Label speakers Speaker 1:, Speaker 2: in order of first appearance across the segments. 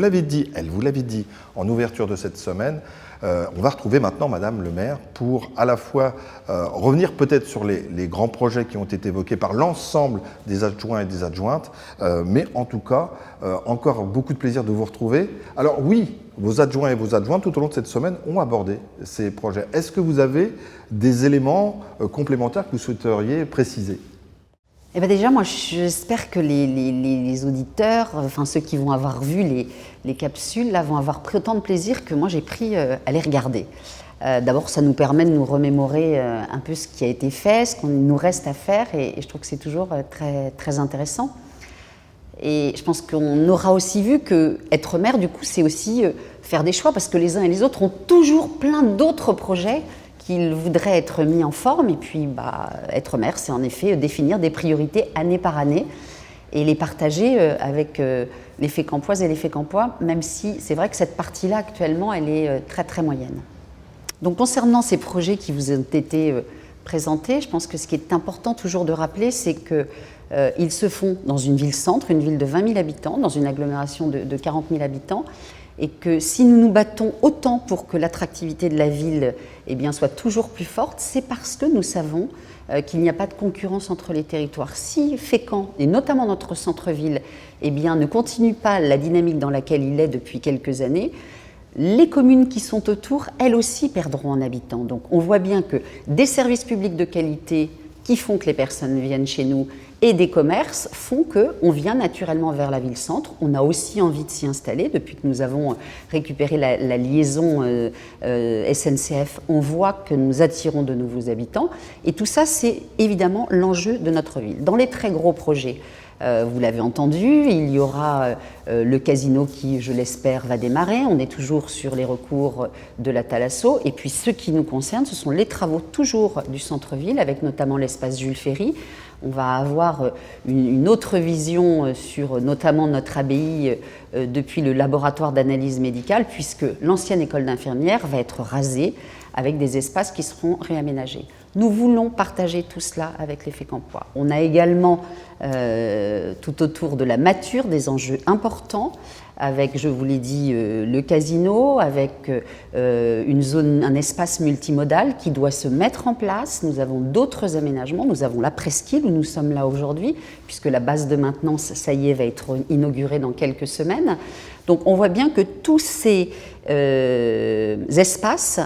Speaker 1: l'avez dit, elle vous l'avait dit en ouverture de cette semaine, on va retrouver maintenant Madame le maire pour à la fois revenir peut-être sur les grands projets qui ont été évoqués par l'ensemble des adjoints et des adjointes, mais en tout cas, encore beaucoup de plaisir de vous retrouver. Alors oui, vos adjoints et vos adjointes tout au long de cette semaine ont abordé ces projets. Est-ce que vous avez des éléments complémentaires que vous souhaiteriez préciser ?
Speaker 2: Eh bien déjà, moi, j'espère que les auditeurs, enfin ceux qui vont avoir vu les capsules, là, vont avoir pris autant de plaisir que moi j'ai pris à les regarder. D'abord, ça nous permet de nous remémorer un peu ce qui a été fait, ce qu'on nous reste à faire, et je trouve que c'est toujours très, très intéressant. Et je pense qu'on aura aussi vu que être maire, du coup, c'est aussi faire des choix, parce que les uns et les autres ont toujours plein d'autres projets qu'ils voudraient être mis en forme. Et puis, être maire, c'est en effet définir des priorités année par année et les partager avec les Fécampoises et les Fécampois, même si c'est vrai que cette partie-là, actuellement, elle est très, très moyenne. Donc, concernant ces projets qui vous ont été présentés, je pense que ce qui est important toujours de rappeler, c'est qu'ils se font dans une ville-centre, une ville de 20 000 habitants, dans une agglomération de 40 000 habitants, et que si nous nous battons autant pour que l'attractivité de la ville soit toujours plus forte, c'est parce que nous savons qu'il n'y a pas de concurrence entre les territoires. Si Fécamp, et notamment notre centre-ville, ne continue pas la dynamique dans laquelle il est depuis quelques années, les communes qui sont autour, elles aussi perdront en habitants. Donc on voit bien que des services publics de qualité qui font que les personnes viennent chez nous et des commerces font qu'on vient naturellement vers la ville-centre. On a aussi envie de s'y installer. Depuis que nous avons récupéré la liaison SNCF, on voit que nous attirons de nouveaux habitants. Et tout ça, c'est évidemment l'enjeu de notre ville. Dans les très gros projets, vous l'avez entendu, il y aura le casino qui, je l'espère, va démarrer. On est toujours sur les recours de la Thalasso. Et puis, ce qui nous concerne, ce sont les travaux toujours du centre-ville, avec notamment l'espace Jules Ferry. On va avoir une autre vision sur notamment notre abbaye depuis le laboratoire d'analyse médicale, puisque l'ancienne école d'infirmière va être rasée avec des espaces qui seront réaménagés. Nous voulons partager tout cela avec les Fécampois. On a également, tout autour de la Mature, des enjeux importants, avec, je vous l'ai dit, le casino, avec un espace multimodal qui doit se mettre en place. Nous avons d'autres aménagements. Nous avons la presqu'île où nous sommes là aujourd'hui, puisque la base de maintenance, ça y est, va être inaugurée dans quelques semaines. Donc on voit bien que tous ces espaces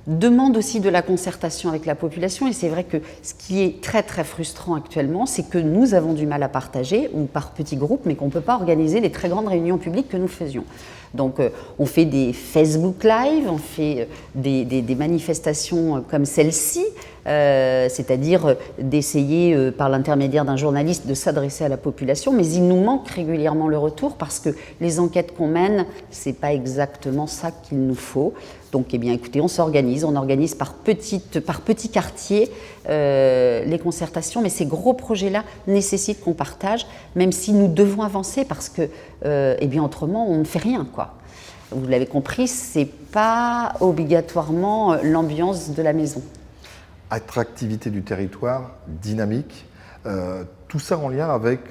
Speaker 2: demande aussi de la concertation avec la population, et c'est vrai que ce qui est très très frustrant actuellement, c'est que nous avons du mal à partager, ou par petits groupes, mais qu'on ne peut pas organiser les très grandes réunions publiques que nous faisions. Donc on fait des Facebook Live, on fait des manifestations comme celle-ci, c'est-à-dire d'essayer par l'intermédiaire d'un journaliste de s'adresser à la population, mais il nous manque régulièrement le retour parce que les enquêtes qu'on mène, c'est pas exactement ça qu'il nous faut. Donc écoutez, on organise par petits quartiers les concertations, mais ces gros projets-là nécessitent qu'on partage, même si nous devons avancer parce que autrement on ne fait rien, quoi. Vous l'avez compris, c'est pas obligatoirement l'ambiance de la maison.
Speaker 1: Attractivité du territoire, dynamique, tout ça en lien avec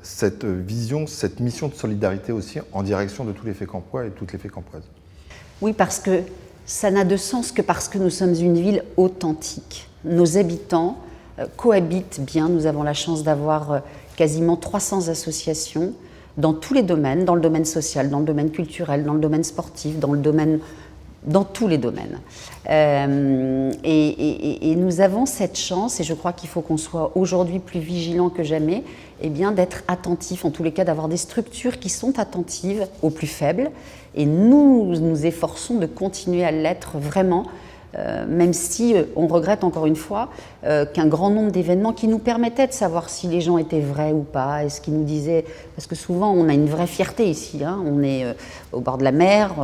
Speaker 1: cette vision, cette mission de solidarité aussi en direction de tous les Fécampois et toutes les Fécampoises.
Speaker 2: Oui, parce que ça n'a de sens que parce que nous sommes une ville authentique. Nos habitants cohabitent bien. Nous avons la chance d'avoir quasiment 300 associations dans tous les domaines, dans le domaine social, dans le domaine culturel, dans le domaine sportif, dans tous les domaines. Et nous avons cette chance, et je crois qu'il faut qu'on soit aujourd'hui plus vigilants que jamais, d'être attentifs, en tous les cas d'avoir des structures qui sont attentives aux plus faibles. Et nous nous efforçons de continuer à l'être vraiment, même si on regrette encore une fois qu'un grand nombre d'événements qui nous permettaient de savoir si les gens étaient vrais ou pas, et ce qu'ils nous disaient, parce que souvent on a une vraie fierté ici, on est au bord de la mer,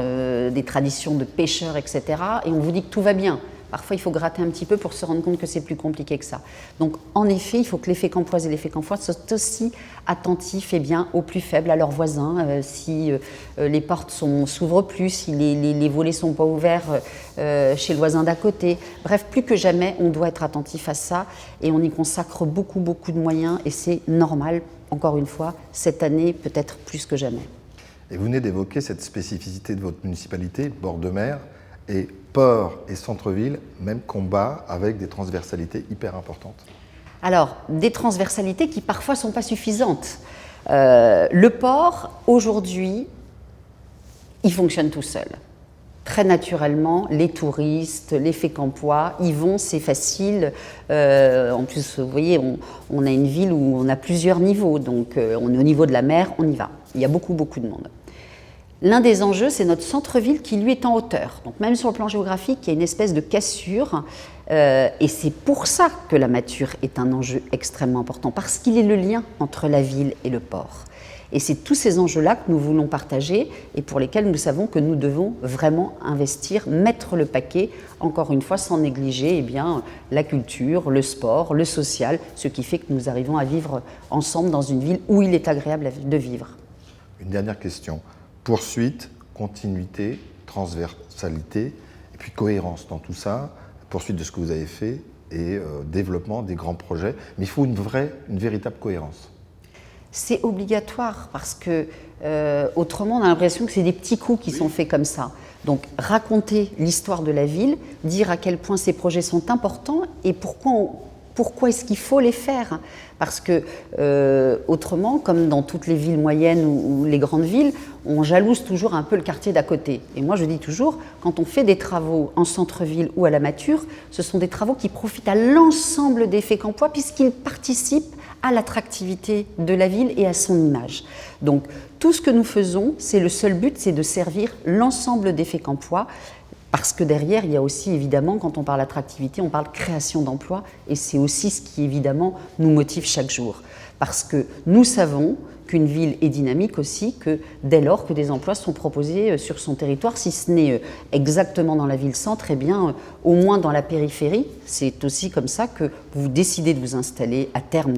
Speaker 2: des traditions de pêcheurs, etc. Et on vous dit que tout va bien. Parfois, il faut gratter un petit peu pour se rendre compte que c'est plus compliqué que ça. Donc, en effet, il faut que les Fécampoises et les Fécampois soient aussi attentifs aux plus faibles, à leurs voisins. Si les portes s'ouvrent plus, si les volets ne sont pas ouverts chez le voisin d'à côté. Bref, plus que jamais, on doit être attentif à ça et on y consacre beaucoup, beaucoup de moyens et c'est normal, encore une fois, cette année, peut-être plus que jamais.
Speaker 1: Et vous venez d'évoquer cette spécificité de votre municipalité, bord de mer, et port et centre-ville, même combat avec des transversalités hyper importantes.
Speaker 2: Alors, des transversalités qui parfois ne sont pas suffisantes. Le port, aujourd'hui, il fonctionne tout seul. Très naturellement, les touristes, les Fécampois, y vont, c'est facile. En plus, vous voyez, on a une ville où on a plusieurs niveaux, donc on est au niveau de la mer, on y va. Il y a beaucoup de monde. L'un des enjeux, c'est notre centre-ville qui, lui, est en hauteur. Donc même sur le plan géographique, il y a une espèce de cassure. Et c'est pour ça que la mâture est un enjeu extrêmement important, parce qu'il est le lien entre la ville et le port. Et c'est tous ces enjeux-là que nous voulons partager et pour lesquels nous savons que nous devons vraiment investir, mettre le paquet, encore une fois, sans négliger la culture, le sport, le social, ce qui fait que nous arrivons à vivre ensemble dans une ville où il est agréable de vivre.
Speaker 1: Une dernière question. Poursuite, continuité, transversalité, et puis cohérence dans tout ça, poursuite de ce que vous avez fait et développement des grands projets. Mais il faut une véritable cohérence.
Speaker 2: C'est obligatoire parce que autrement on a l'impression que c'est des petits coups qui sont faits comme ça. Donc raconter l'histoire de la ville, dire à quel point ces projets sont importants et pourquoi est-ce qu'il faut les faire. Parce que autrement, comme dans toutes les villes moyennes ou les grandes villes, on jalouse toujours un peu le quartier d'à côté. Et moi je dis toujours, quand on fait des travaux en centre-ville ou à la Mâture, ce sont des travaux qui profitent à l'ensemble des Fécampois puisqu'ils participent à l'attractivité de la ville et à son image. Donc tout ce que nous faisons, c'est le seul but, c'est de servir l'ensemble des Fécampois, parce que derrière, il y a aussi évidemment, quand on parle attractivité, on parle création d'emplois, et c'est aussi ce qui évidemment nous motive chaque jour. Parce que nous savons qu'une ville est dynamique aussi, que dès lors que des emplois sont proposés sur son territoire, si ce n'est exactement dans la ville-centre, eh bien au moins dans la périphérie. C'est aussi comme ça que vous décidez de vous installer à terme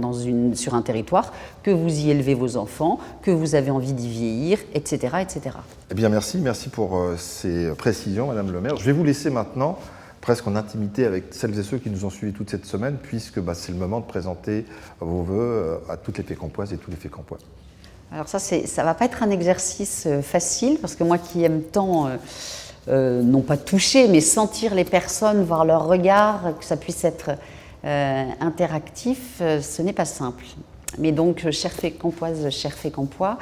Speaker 2: sur un territoire, que vous y élevez vos enfants, que vous avez envie d'y vieillir, etc., etc.
Speaker 1: Eh bien merci pour ces précisions, Madame le maire. Je vais vous laisser maintenant presque en intimité avec celles et ceux qui nous ont suivis toute cette semaine, puisque c'est le moment de présenter vos vœux à toutes les Fécampoises et tous les Fécampois.
Speaker 2: Alors ça ne va pas être un exercice facile, parce que moi qui aime tant, non pas toucher, mais sentir les personnes, voir leur regard, que ça puisse être interactif, ce n'est pas simple. Mais donc, chères Fécampoises, chers Fécampois,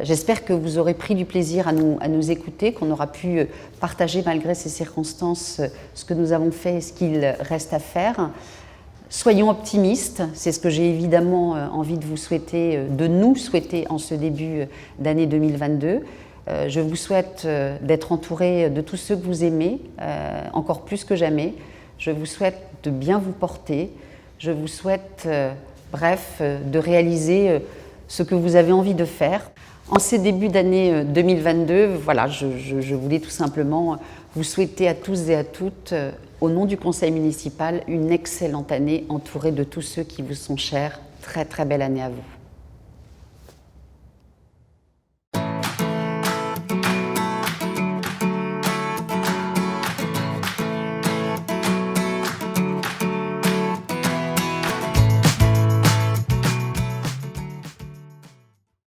Speaker 2: j'espère que vous aurez pris du plaisir à nous écouter, qu'on aura pu partager malgré ces circonstances ce que nous avons fait et ce qu'il reste à faire. Soyons optimistes, c'est ce que j'ai évidemment envie de vous souhaiter, de nous souhaiter en ce début d'année 2022. Je vous souhaite d'être entouré de tous ceux que vous aimez, encore plus que jamais. Je vous souhaite de bien vous porter. Je vous souhaite, de réaliser ce que vous avez envie de faire. En ces débuts d'année 2022, voilà, je voulais tout simplement vous souhaiter à tous et à toutes, au nom du conseil municipal, une excellente année entourée de tous ceux qui vous sont chers. Très très belle année à vous.